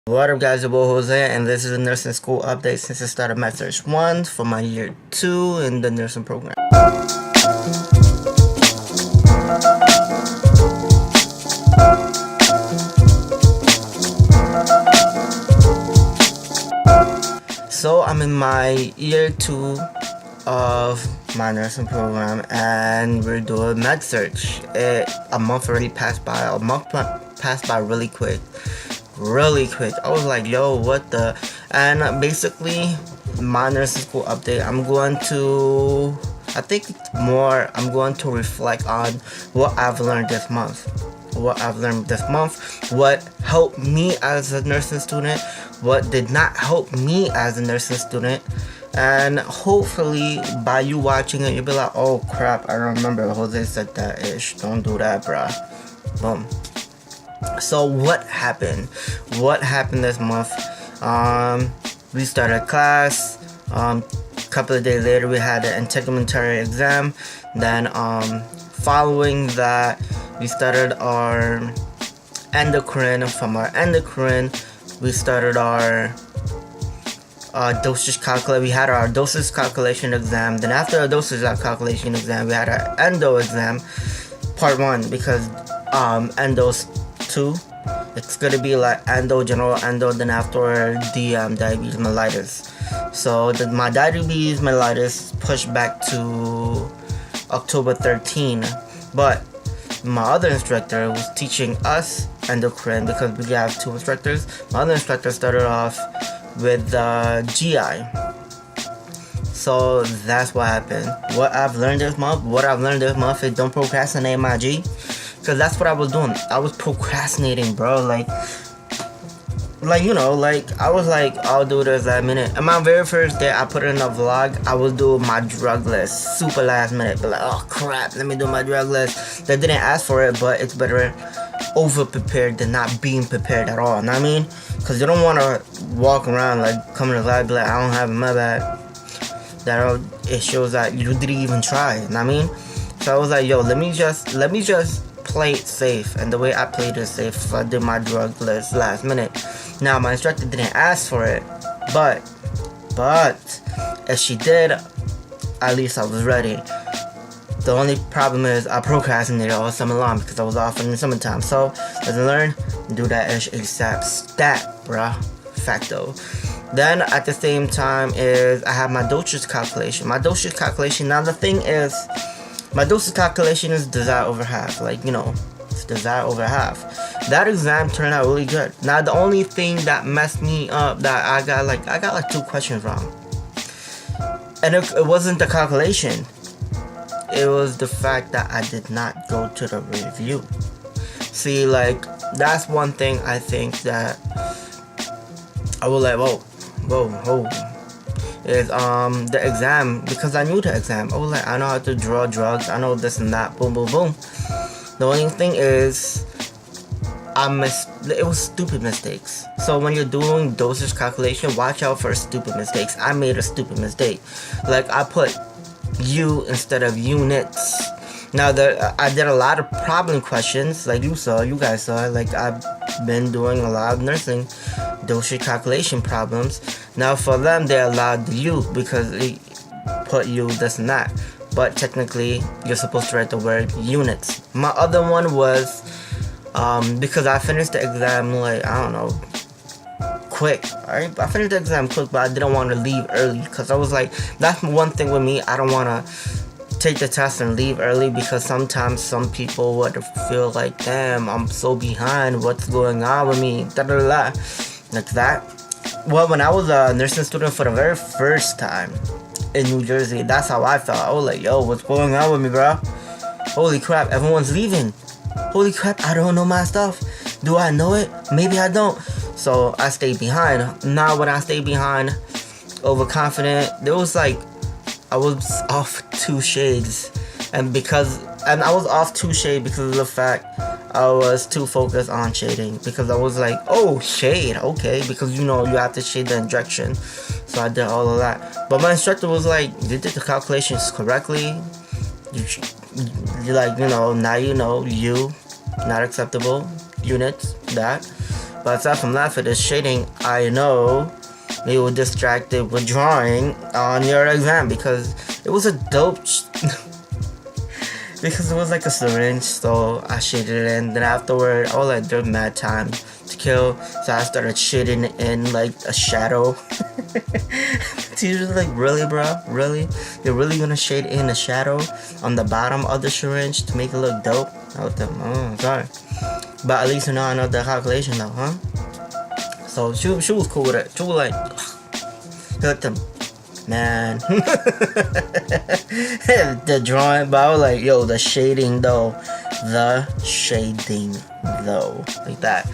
What up guys, your boy Jose, and this is a nursing school update since I started Medsurg 1 for my year 2 in the nursing program. So I'm in my year 2 of my nursing program and we're doing Medsurg. A month already passed by. A month passed by really quick. I was like, yo, what the? And basically my nursing school update, I'm going to reflect on what I've learned this month, what helped me as a nursing student, what did not help me as a nursing student. And hopefully by you watching it, you'll be like, oh crap, I remember Jose said that ish, don't do that, bruh. Boom. So what happened this month? We started class. Couple of days later we had an integumentary exam. Then following that we started our endocrine. From our endocrine we started our dosage calculation. We had our dosage calculation exam. Then after our dosage calculation exam we had our endo exam, part 1, because endo's 2, it's gonna be like endo, general endo, then after the diabetes mellitus. So my diabetes mellitus pushed back to October 13, but my other instructor was teaching us endocrine because we have 2 instructors. My other instructor started off with GI. So that's what happened. What I've learned this month is don't procrastinate, my G. Because that's what I was doing. I was procrastinating, bro. Like you know, I was like, I'll do this last minute. And my very first day, I put it in a vlog. I was doing my drug list super last minute. But like, oh crap, let me do my drug list. They didn't ask for it, but it's better over prepared than not being prepared at all. You know what I mean? Because you don't want to walk around like coming to life, be like, I don't have it in my bag. It shows that you didn't even try. You know what I mean? So I was like, yo, let me just play it safe. And the way I played it safe, I did my drug list last minute. Now my instructor didn't ask for it, but if she did, at least I was ready. The only problem is I procrastinated all summer long because I was off in the summertime. So lesson learned, do that ish ASAP stat, bruh. Facto. Then at the same time is I have my dosage calculation. Now the thing is, my dosage calculation is desire over half. Like, you know, it's desire over half. That exam turned out really good. Now the only thing that messed me up, that I got like 2 questions wrong. And it wasn't the calculation. It was the fact that I did not go to the review. See, like, that's one thing I think that I was like, whoa. Is the exam, because I knew the exam. I was like, I know how to draw drugs, I know this and that, boom. The only thing is it was stupid mistakes. So when you're doing dosage calculation, watch out for stupid mistakes. I made a stupid mistake. Like, I put U instead of units. Now I did a lot of problem questions, like you guys saw. Like, I've been doing a lot of nursing dosage calculation problems. Now for them, they allowed the U because they put U this and that. But technically, you're supposed to write the word units. My other one was because I finished the exam like, I don't know, quick. Alright, I finished the exam quick, but I didn't want to leave early because I was like, that's one thing with me. I don't want to take the test and leave early because sometimes some people would feel like, damn, I'm so behind, what's going on with me, like that. Well, when I was a nursing student for the very first time in New Jersey, that's how I felt. I was like, yo, what's going on with me, bro? Holy crap, everyone's leaving. Holy crap, I don't know my stuff. Do I know it? Maybe I don't. So I stayed behind. Now when I stayed behind, overconfident, there was like, I was off 2 shades. And I was off 2 shades because of the fact I was too focused on shading. Because I was like, oh, shade, okay. Because, you know, you have to shade the injection. So I did all of that. But my instructor was like, you did the calculations correctly. You like, you know, now you know, not acceptable, units, that. But aside from that, for the shading, I know you were distracted with drawing on your exam because it was a dope because it was like a syringe, so I shaded it in. Then afterward, I was like, there's mad time to kill, so I started shading in like a shadow. Teacher's like, really, bro? Really? You're really gonna shade in a shadow on the bottom of the syringe to make it look dope? I was like, oh, sorry. But at least you know I know the calculation though, huh? So she was cool with it. She was like, hit them. Man. The drawing, but I was like, yo, the shading though. Like that.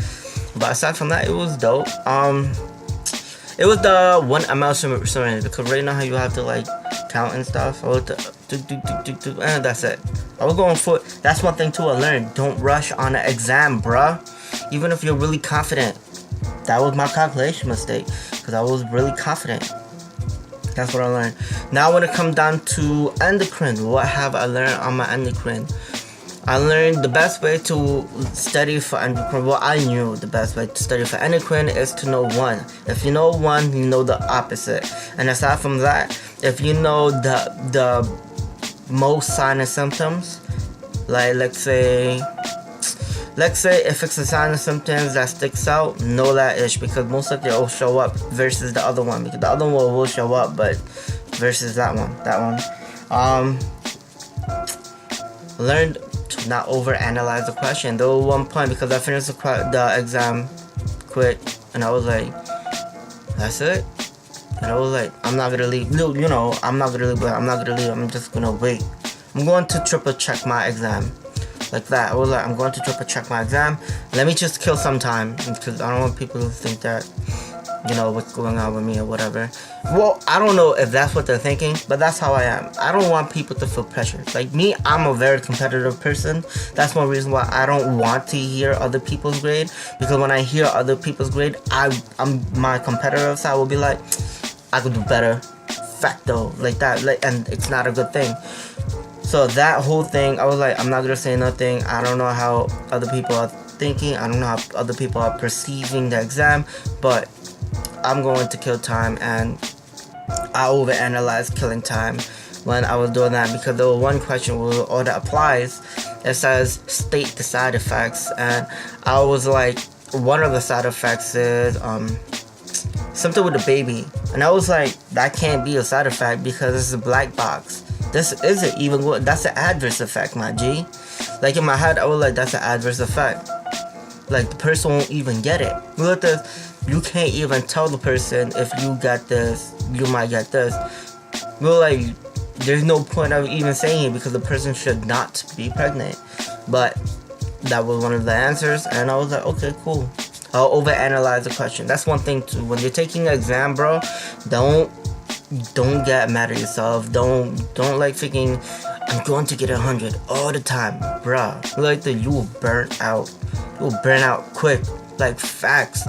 But aside from that, it was dope. It was the 1 ml syringe because right now how you have to like count and stuff. I was and that's it. I was going for, that's one thing too I learned. Don't rush on an exam, bruh. Even if you're really confident. That was my calculation mistake because I was really confident. That's what I learned. Now when it comes down to endocrine, what have I learned on my endocrine? I learned the best way to study for endocrine. Well, I knew the best way to study for endocrine is to know one. If you know one, you know the opposite. And aside from that, if you know the most sign and symptoms, like let's say if it's a sign and symptoms that sticks out, know that ish because most likely it will show up versus the other one because the other one will show up, but versus that one. Learned to not overanalyze the question. There was one point because I finished the exam quick and I was like, that's it? And I was like, I'm not gonna leave. No, you know, I'm not gonna leave. I'm just gonna wait. I'm going to triple check my exam. Like that. I was like, I'm going to triple check my exam. Let me just kill some time because I don't want people to think that, you know, what's going on with me or whatever. Well, I don't know if that's what they're thinking, but that's how I am. I don't want people to feel pressure. Like me, I'm a very competitive person. That's one reason why I don't want to hear other people's grade because when I hear other people's grade, I'm my competitive side will be like, I could do better. Facto, like that, and it's not a good thing. So that whole thing, I was like, I'm not gonna say nothing. I don't know how other people are thinking. I don't know how other people are perceiving the exam, but I'm going to kill time, and I overanalyzed killing time when I was doing that because there was one question where all that applies. It says state the side effects, and I was like, one of the side effects is something with the baby, and I was like, that can't be a side effect because it's a black box. This isn't even good. That's an adverse effect, my G. Like in my head, I was like, that's an adverse effect. Like the person won't even get it. Look at this. You can't even tell the person if you got this, you might get this. Well, like, there's no point of even saying it because the person should not be pregnant. But that was one of the answers, and I was like, okay, cool. I'll overanalyze the question. That's one thing too. When you're taking an exam, bro, don't get mad at yourself. Don't like thinking I'm going to get 100 all the time, bruh. Like you will burn out. You will burn out quick. Like facts.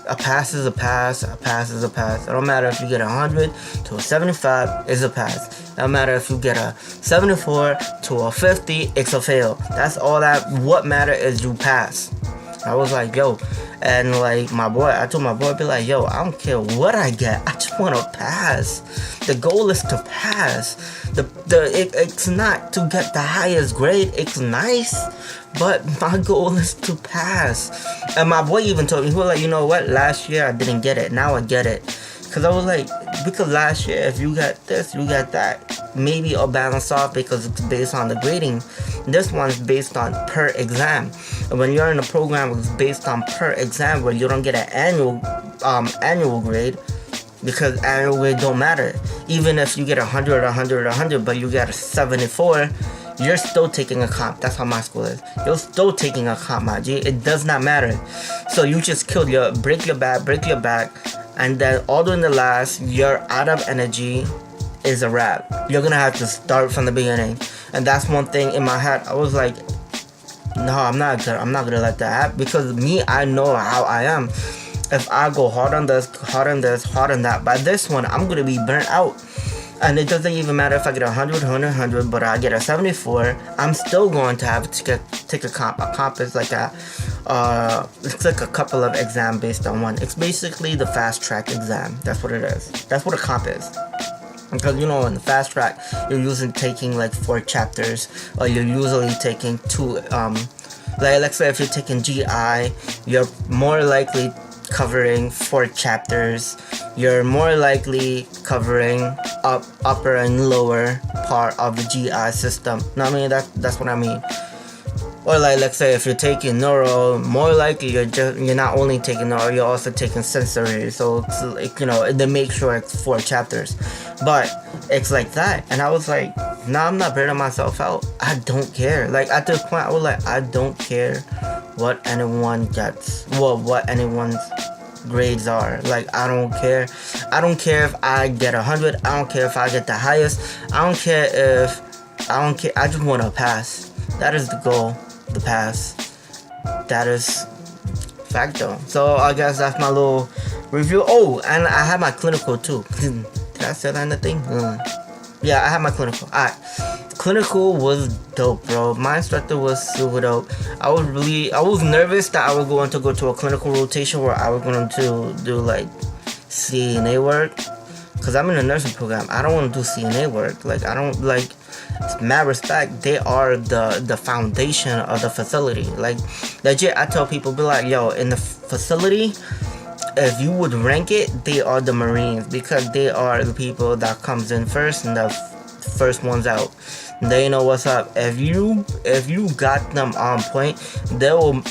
A pass is a pass. A pass is a pass. It don't matter if you get 100 to a 75, it's a pass. It don't matter if you get a 74 to a 50, it's a fail. That's all that. What matter is you pass. I was like, yo. And like I told my boy, be like, yo, I don't care what I get. I just want to pass. The goal is to pass. It's not to get the highest grade. It's nice, but my goal is to pass. And my boy even told me, he was like, you know what? Last year I didn't get it. Now I get it. Because I was like, because last year if you got this, you got that. Maybe it'll balance off because it's based on the grading. This one's based on per exam. And when you're in a program, it's based on per exam where you don't get an annual grade because annual grade don't matter. Even if you get 100, but you get a 74, you're still taking a comp. That's how my school is. You're still taking a comp, my G. It does not matter. So you just break your back, and then all during the last, you're out of energy. Is a wrap. You're gonna have to start from the beginning, and that's one thing in my head. I was like, no, I'm not gonna let that happen because me, I know how I am. If I go hard on this, hard on that, by this one, I'm gonna be burnt out. And it doesn't even matter if I get 100, 100, but I get a 74. I'm still going to have to take a comp. A comp is like it's like a couple of exams based on one. It's basically the fast track exam. That's what it is. That's what a comp is. Because in the fast track, you're usually taking like 4 chapters, or you're usually taking 2. Like let's say if you're taking GI, you're more likely covering 4 chapters. You're more likely covering upper and lower part of the GI system. I mean, that's what I mean. Or like let's say if you're taking neuro, more likely you're not only taking neuro, you're also taking sensory. So it's like, they make sure it's 4 chapters. But it's like that, and I was like, nah, I'm not burning myself out. I don't care. Like at this point, I was like, I don't care what anyone gets. Well, what anyone's grades are. Like I don't care. I don't care if I get 100. I don't care if I get the highest. I don't care. I just want to pass. That is the goal. The pass. That is fact though. So I guess that's my little review. Oh, and I had my clinical too. Did I say that in the thing? Yeah, I had my clinical. Alright. Clinical was dope, bro. My instructor was super dope. I was nervous that I was going to go to a clinical rotation where I was going to do like CNA work. Because I'm in a nursing program. I don't want to do CNA work. Like, I don't like, it's mad respect. They are the foundation of the facility. Like, legit, I tell people, be like, yo, in the facility, if you would rank it, they are the Marines, because they are the people that comes in first and the first ones out. They know what's up. If you got them on point, they'll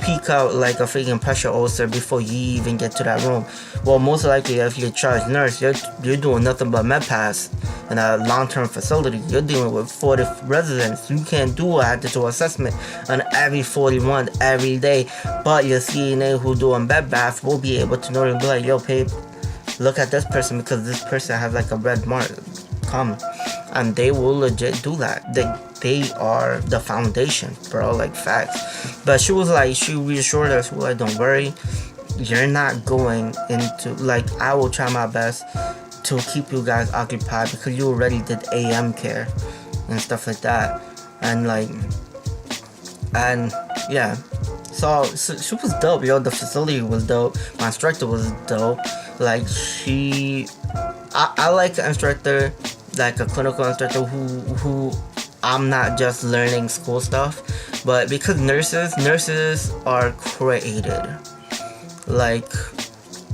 peek out like a freaking pressure ulcer before you even get to that room. Well, most likely if you're a charge nurse, you're doing nothing but med pass in a long-term facility. You're dealing with 40 residents. You can't do a attitude assessment on every 41 every day. But your CNA who doing bed bath will be able to know and be like, yo, babe, look at this person because this person has like a red mark. Come. And they will legit do that. They are the foundation, bro, like facts. But she reassured us, she was like, don't worry, you're not going into, like, I will try my best to keep you guys occupied because you already did AM care and stuff like that. And yeah. So she was dope, yo. The facility was dope. My instructor was dope. Like I like an instructor, like a clinical instructor who I'm not just learning school stuff, but because nurses are created. Like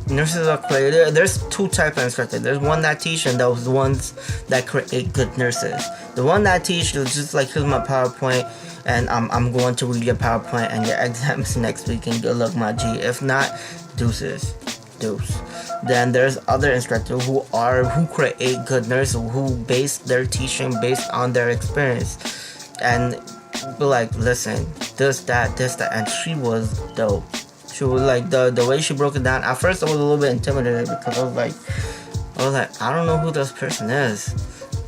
nurses are created. There's 2 types of instructors. There's one that teach and those ones that create good nurses. The one that teach is just like, here's my PowerPoint and I'm going to read your PowerPoint and your exams next week and good luck, my G. If not, deuce. Then there's other instructors who create good nurses, who base their teaching based on their experience and be like, listen, this, that, and she was dope. She was like, the way she broke it down, at first I was a little bit intimidated because I was like, I don't know who this person is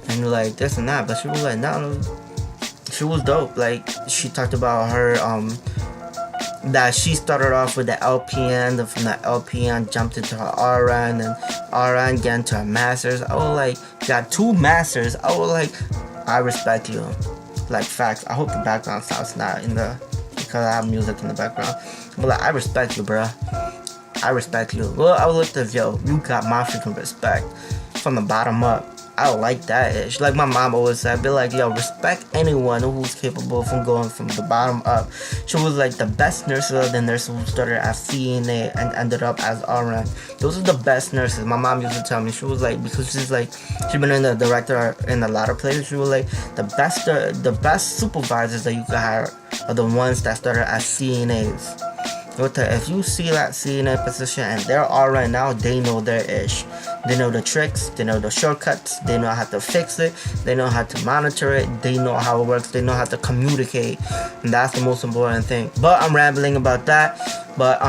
and like this and that, but she was like, no, she was dope. Like she talked about her that she started off with the LPN, then from the LPN jumped into her RN, and RN got into her master's. I was like, got 2 masters. I was like, I respect you. Like facts. I hope the background sounds not because I have music in the background. But like, I respect you, bruh. I respect you. Well, I looked at, yo, you got my freaking respect from the bottom up. I like that ish. Like my mom always said, be like, yo, respect anyone who's capable from going from the bottom up. She was like the best nurses of the nurses who started as CNA and ended up as RN. Those are the best nurses. My mom used to tell me, she was like, because she's been in the director in a lot of places, she was like, the best supervisors that you could hire are the ones that started as CNAs. If you see that CNA position and they're RN now, they know their ish. They know the tricks, they know the shortcuts, they know how to fix it, they know how to monitor it, they know how it works, they know how to communicate, and that's the most important thing. But I'm rambling about that. But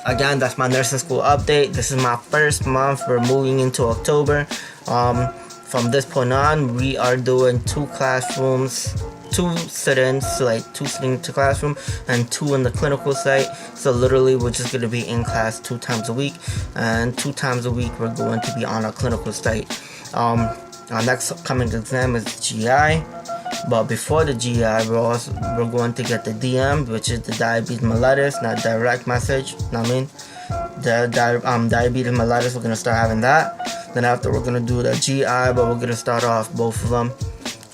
again, that's my nursing school update. This is my first month. We're moving into October. From this point on, we are doing 2 2 sit-ins, like 2 sitting to classroom and 2 in the clinical site. So literally we're just going to be in class 2 times a week, and 2 times a week we're going to be on our clinical site. Our next upcoming exam is GI, but before the GI we're going to get the DM, which is the diabetes mellitus, not direct message, know what I mean? The diabetes mellitus, we're going to start having that. Then after we're going to do the GI, but we're going to start off both of them.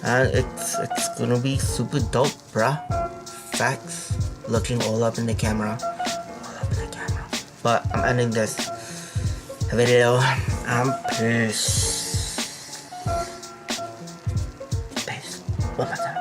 And it's going to be super dope, bruh. Facts. Looking all up in the camera. All up in the camera. But I'm ending this video. Peace. Peace. One more time.